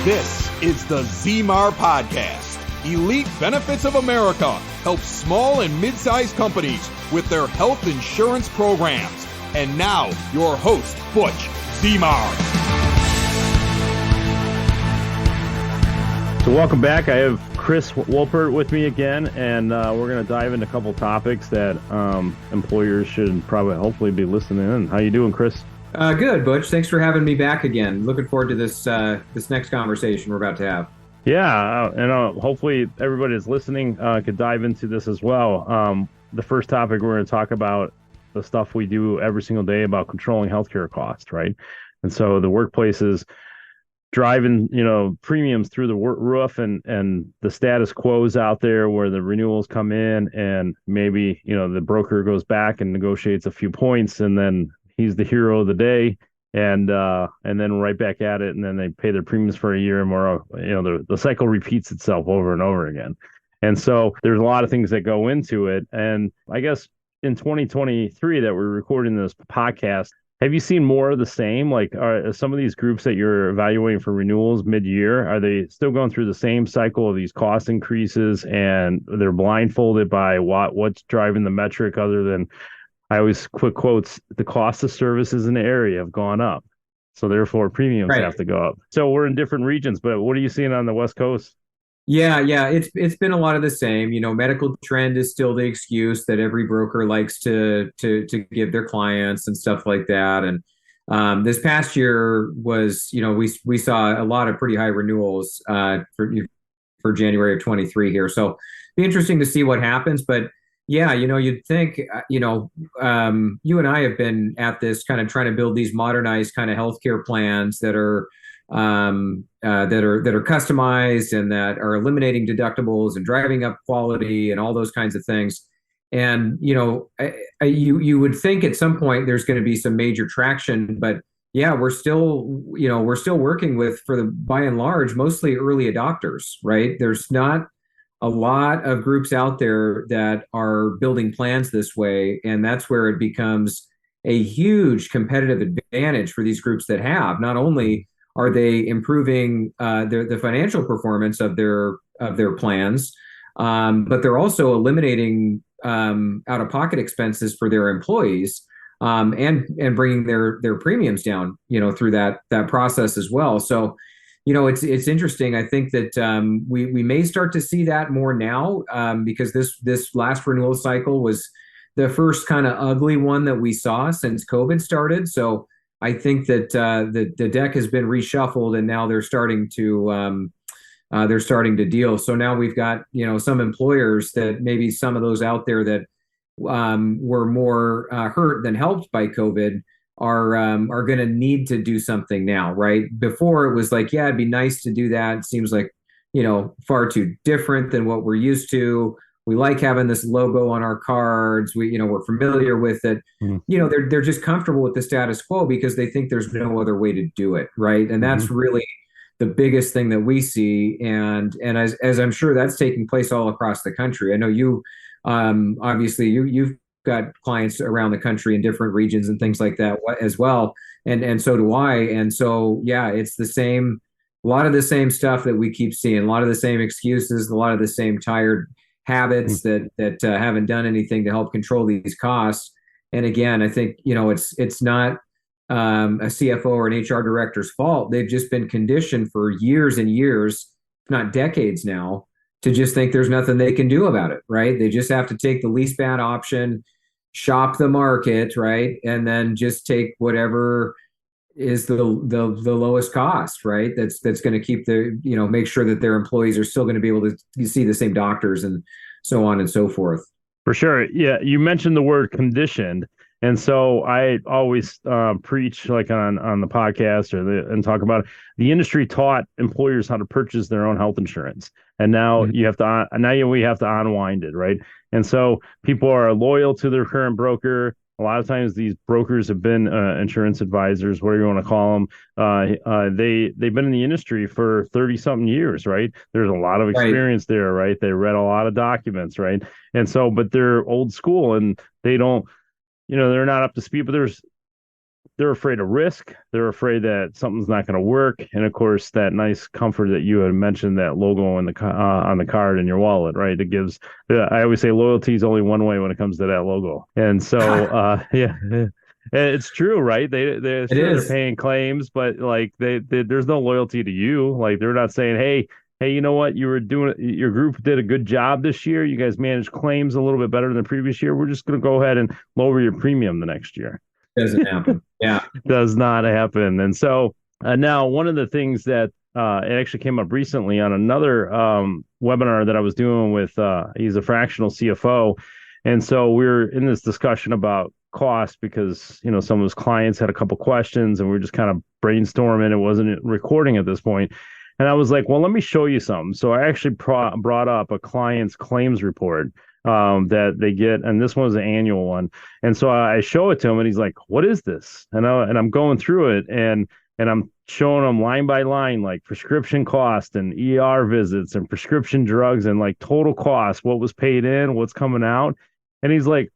This is the ZMAR Podcast. Elite Benefits of America helps small and mid-sized companies with their health insurance programs. And now, your host, Butch ZMAR. So welcome back. I have Chris Wolpert with me again, and we're going to dive into a couple topics that employers should probably hopefully be listening in. How you doing, Chris? Good, Butch. Thanks for having me back again. Looking forward to this next conversation we're about to have. Yeah, and hopefully everybody that's listening could dive into this as well. The first topic we're going to talk about the stuff we do every single day about controlling healthcare costs, right? And so the workplace is driving, premiums through the roof, and the status quo's out there where the renewals come in, and maybe the broker goes back and negotiates a few points, and then he's the hero of the day, and then right back at it, and then they pay their premiums for a year and more. The cycle repeats itself over and over again. And so there's a lot of things that go into it. And I guess in 2023 that we're recording this podcast, have you seen more of the same? Like, are some of these groups that you're evaluating for renewals mid-year, are they still going through the same cycle of these cost increases, and they're blindfolded by what's driving the metric other than, I always quick quotes, the cost of services in the area have gone up, so therefore premiums have to go up. So we're in different regions, but what are you seeing on the West Coast? Yeah, it's been a lot of the same. Medical trend is still the excuse that every broker likes to give their clients and stuff like that. And this past year was, we saw a lot of pretty high renewals for January of 23 here. So it'd be interesting to see what happens, but yeah, you'd think, you and I have been at this kind of trying to build these modernized kind of healthcare plans that are customized and that are eliminating deductibles and driving up quality and all those kinds of things. And you would think at some point there's going to be some major traction, but yeah, we're still working with, by and large, mostly early adopters, right? There's not a lot of groups out there that are building plans this way, and that's where it becomes a huge competitive advantage for these groups that have. Not only are they improving the financial performance of their plans, but they're also eliminating out-of-pocket expenses for their employees, and bringing their premiums down, through that process as well. So, it's interesting. I think that we may start to see that more now, because this last renewal cycle was the first kind of ugly one that we saw since COVID started. So I think that the deck has been reshuffled, and now they're starting to deal. So now we've got some employers that maybe some of those out there that were more hurt than helped by COVID are going to need to do something now, right? Before it was like, yeah, it'd be nice to do that. It seems like, far too different than what we're used to. We like having this logo on our cards. We're familiar with it. Mm-hmm. They're just comfortable with the status quo because they think there's no other way to do it, right? And that's really the biggest thing that we see. And as I'm sure that's taking place all across the country. I know you, obviously you've got clients around the country in different regions and things like that as well. And so do I. And so, yeah, it's a lot of the same stuff that we keep seeing, a lot of the same excuses, a lot of the same tired habits that haven't done anything to help control these costs. And again, I think, it's not a CFO or an HR director's fault. They've just been conditioned for years and years, if not decades now, to just think there's nothing they can do about it, right? They just have to take the least bad option, shop the market, right? And then just take whatever is the lowest cost, right? That's going to keep make sure that their employees are still going to be able to see the same doctors and so on and so forth. For sure. Yeah. You mentioned the word conditioned. And so I always preach, like on the podcast and talk about it. The industry taught employers how to purchase their own health insurance, and now we have to unwind it, right? And so people are loyal to their current broker. A lot of times these brokers have been insurance advisors, whatever you want to call them. They've been in the industry for 30 something years, right? There's a lot of experience there, right? They read a lot of documents, right? And so, but they're old school and they don't, they're not up to speed, but there's they're afraid of risk. They're afraid that something's not going to work. And of course, that nice comfort that you had mentioned, that logo on the card in your wallet, right? It gives, I always say loyalty is only one way when it comes to that logo. And so, yeah, it's true, right? They're It sure they're is. paying claims, but like there's no loyalty to you. Like they're not saying, hey, you know what? Your group did a good job this year. You guys managed claims a little bit better than the previous year. We're just going to go ahead and lower your premium the next year. Doesn't happen. Yeah. Does not happen. And so now one of the things that it actually came up recently on another webinar that I was doing with, he's a fractional CFO. And so we're in this discussion about cost because, some of his clients had a couple questions and we are just kind of brainstorming. It wasn't recording at this point. And I was like, well, let me show you something. So I actually brought up a client's claims report that they get, and this one was an annual one. And so I show it to him, and he's like, "What is this?" And I'm going through it, and I'm showing him line by line, like prescription cost and ER visits and prescription drugs and like total cost, what was paid in, what's coming out. And he's like,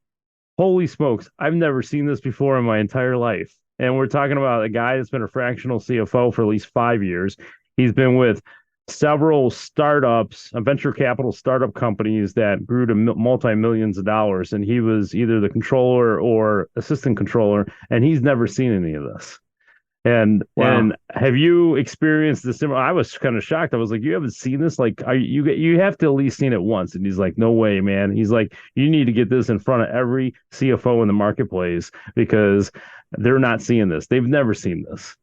"Holy smokes, I've never seen this before in my entire life." And we're talking about a guy that's been a fractional CFO for at least 5 years. He's been with several startups, venture capital startup companies that grew to multi-millions of dollars. And he was either the controller or assistant controller, and he's never seen any of this. And Wow. and have you experienced this? I was kind of shocked. I was like, you haven't seen this? Like, you have to at least seen it once. And he's like, no way, man. He's like, you need to get this in front of every CFO in the marketplace because they're not seeing this. They've never seen this.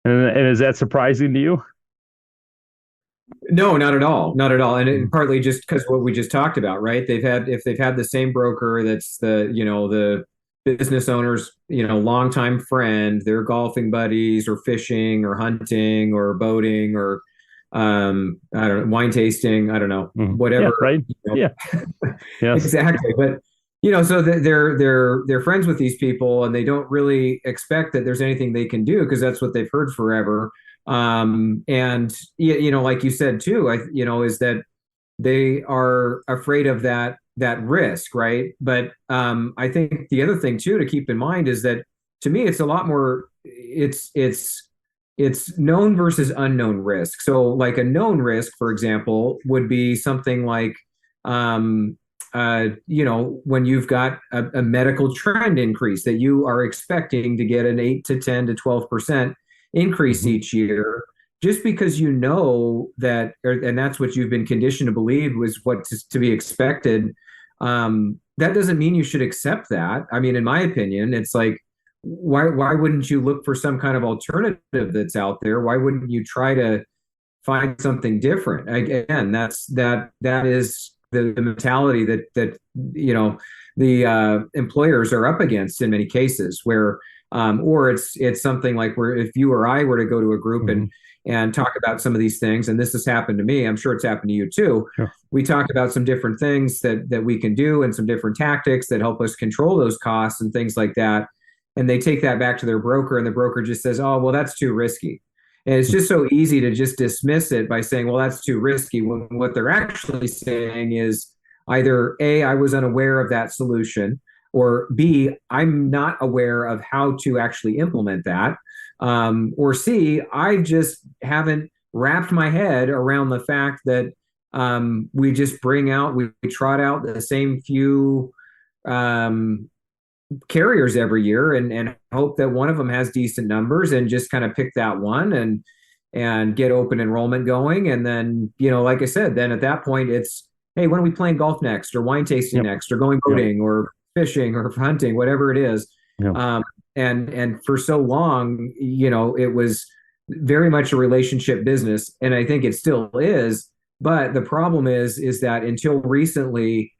And is that surprising to you? No, not at all. Not at all. And partly just because what we just talked about, right? If they've had the same broker that's the business owner's, longtime friend, they're golfing buddies or fishing or hunting or boating or I don't know, wine tasting, I don't know, whatever. Yeah, right. Yeah. Yes. Exactly. But so they're friends with these people and they don't really expect that there's anything they can do because that's what they've heard forever. And like you said too, is that they are afraid of that risk, right? But I think the other thing too to keep in mind is that to me it's a lot more it's known versus unknown risk. So like a known risk, for example, would be something like when you've got a medical trend increase that you are expecting to get an 8 to 10 to 12% increase each year, just because you know that, and that's what you've been conditioned to believe was what to be expected. That doesn't mean you should accept that. I mean, in my opinion, it's like, why wouldn't you look for some kind of alternative that's out there? Why wouldn't you try to find something different? Again, that is the mentality that the employers are up against in many cases, where or it's something like where if you or I were to go to a group and talk about some of these things, and this has happened to me, I'm sure it's happened to you too. Sure. We talk about some different things that we can do and some different tactics that help us control those costs and things like that. And they take that back to their broker, and the broker just says, "Oh, well, that's too risky." And it's just so easy to just dismiss it by saying, "Well, that's too risky," when what they're actually saying is either A, I was unaware of that solution, or B, I'm not aware of how to actually implement that, or C, I just haven't wrapped my head around the fact that we just we trot out the same few carriers every year and hope that one of them has decent numbers and just kind of pick that one and get open enrollment going. And then, like I said, then at that point it's, hey, when are we playing golf next or wine tasting next or going boating or fishing or hunting, whatever it is. And for so long, it was very much a relationship business. And I think it still is. But the problem is that until recently,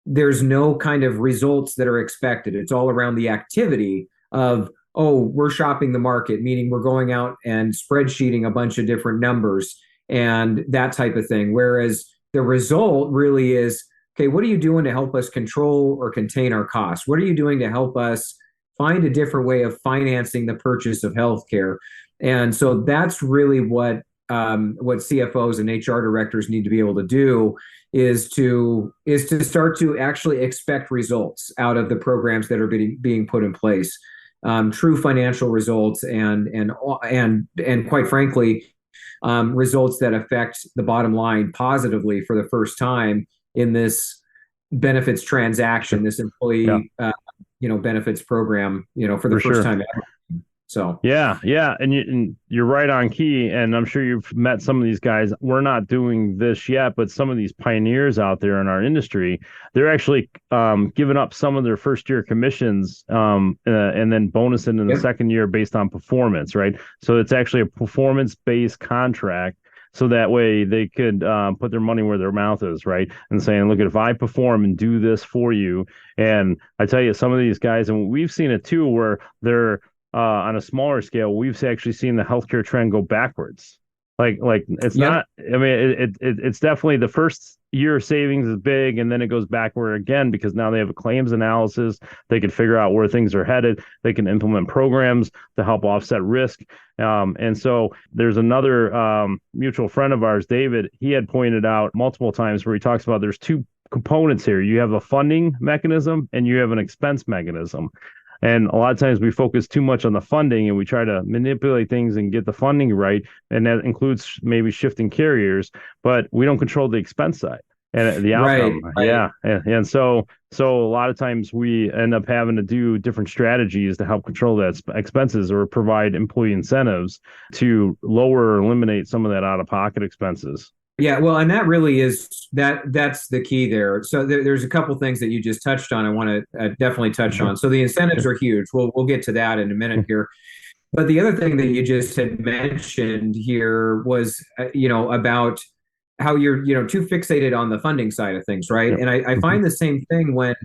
there's no kind of results that are expected. It's all around the activity of, oh, we're shopping the market, meaning we're going out and spreadsheeting a bunch of different numbers and that type of thing. Whereas the result really is, okay, what are you doing to help us control or contain our costs? What are you doing to help us find a different way of financing the purchase of healthcare? And so that's really what CFOs and HR directors need to be able to do is to start to actually expect results out of the programs that are being put in place. true financial results and quite frankly, results that affect the bottom line positively for the first time in this benefits transaction, this employee benefits program, for the first time ever. So yeah, and you're right on key, and I'm sure you've met some of these guys. We're not doing this yet, but some of these pioneers out there in our industry, they're actually giving up some of their first year commissions and then bonusing in the second year based on performance, right? So it's actually a performance-based contract. So that way they could put their money where their mouth is, right? And saying, look, if I perform and do this for you, and I tell you, some of these guys, and we've seen it too, where they're on a smaller scale, we've actually seen the healthcare trend go backwards. Like it's not. I mean, it's definitely the first year savings is big, and then it goes backward again because now they have a claims analysis. They can figure out where things are headed. They can implement programs to help offset risk. And so there's another mutual friend of ours, David. He had pointed out multiple times where he talks about there's two components here. You have a funding mechanism and you have an expense mechanism. And a lot of times we focus too much on the funding and we try to manipulate things and get the funding right. And that includes maybe shifting carriers, but we don't control the expense side and the outcome. Right. Yeah. And so a lot of times we end up having to do different strategies to help control that expenses or provide employee incentives to lower or eliminate some of that out-of-pocket expenses. Yeah, well, and that really is that's the key there. So there's a couple things that you just touched on I want to definitely touch on. So the incentives are huge. We'll get to that in a minute here. But the other thing that you just had mentioned here was, about how you're, too fixated on the funding side of things, right? And I find the same thing when,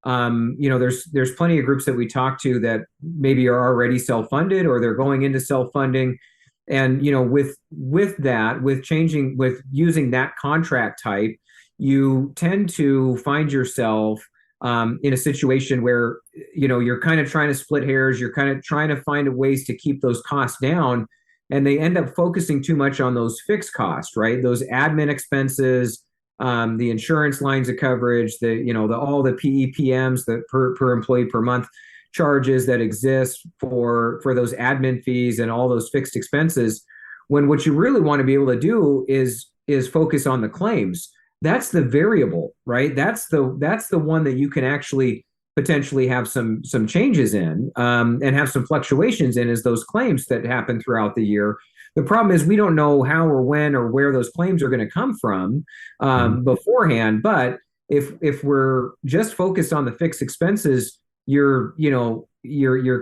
there's plenty of groups that we talk to that maybe are already self-funded or they're going into self-funding. And, with using that contract type, you tend to find yourself in a situation where, you're kind of trying to split hairs. You're kind of trying to find ways to keep those costs down. And they end up focusing too much on those fixed costs, right? Those admin expenses, the insurance lines of coverage, all the PEPMs, the per employee per month charges that exist for those admin fees and all those fixed expenses, when what you really want to be able to do is focus on the claims. That's the variable, right? That's the one that you can actually potentially have some changes in and have some fluctuations in, is those claims that happen throughout the year. The problem is we don't know how or when or where those claims are going to come from beforehand. But if we're just focused on the fixed expenses, you're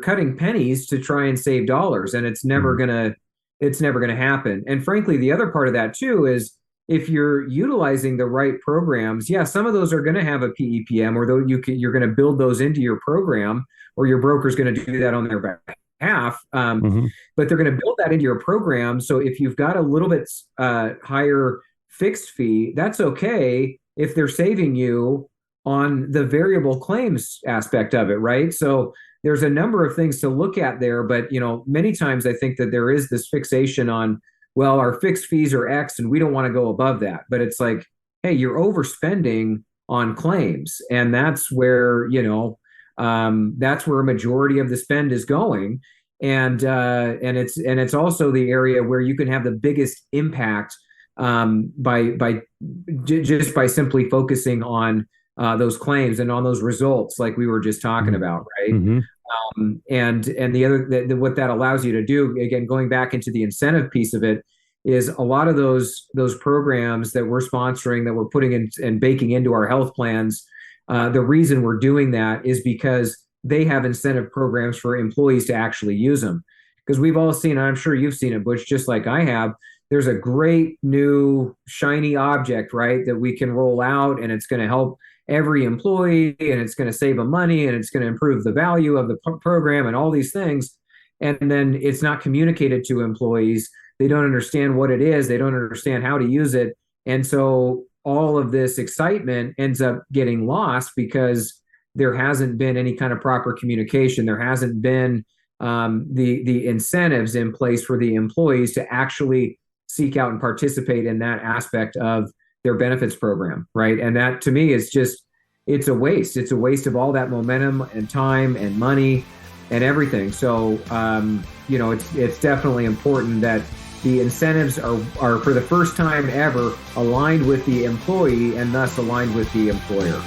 cutting pennies to try and save dollars, and it's never gonna happen. And frankly, the other part of that too is if you're utilizing the right programs, some of those are going to have a PEPM, or you're going to build those into your program, or your broker's going to do that on their behalf. But they're going to build that into your program. So if you've got a little bit higher fixed fee, that's okay if they're saving you on the variable claims aspect of it, right? So there's a number of things to look at there, but many times I think that there is this fixation on, well, our fixed fees are X and we don't want to go above that. But it's like, hey, you're overspending on claims, and that's where that's where a majority of the spend is going, and it's also the area where you can have the biggest impact by simply focusing on those claims and on those results, like we were just talking about, right? And the other what that allows you to do, again, going back into the incentive piece of it, is a lot of those programs that we're sponsoring, that we're putting in and baking into our health plans. The reason we're doing that is because they have incentive programs for employees to actually use them. Because we've all seen, and I'm sure you've seen it, Butch, just like I have, there's a great new shiny object, right, that we can roll out, and it's going to help every employee, and it's going to save them money, and it's going to improve the value of the program and all these things. And then it's not communicated to employees. They don't understand what it is. They don't understand how to use it. And so all of this excitement ends up getting lost because there hasn't been any kind of proper communication. There hasn't been the incentives in place for the employees to actually seek out and participate in that aspect of their benefits program, right? And that, to me, is just, it's a waste. It's a waste of all that momentum and time and money and everything. So, it's definitely important that the incentives are for the first time ever aligned with the employee and thus aligned with the employer.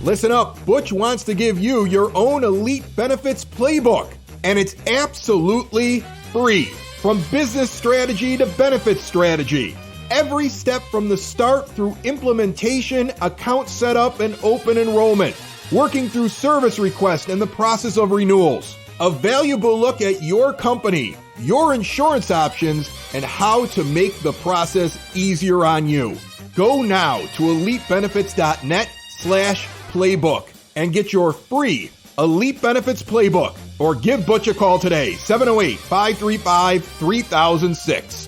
Listen up, Butch wants to give you your own Elite Benefits Playbook, and it's absolutely free. From business strategy to benefits strategy, every step from the start through implementation, account setup, and open enrollment, working through service requests and the process of renewals. A valuable look at your company, your insurance options, and how to make the process easier on you. Go now to elitebenefits.net/playbook and get your free Elite Benefits Playbook, or give Butch a call today, 708-535-3006.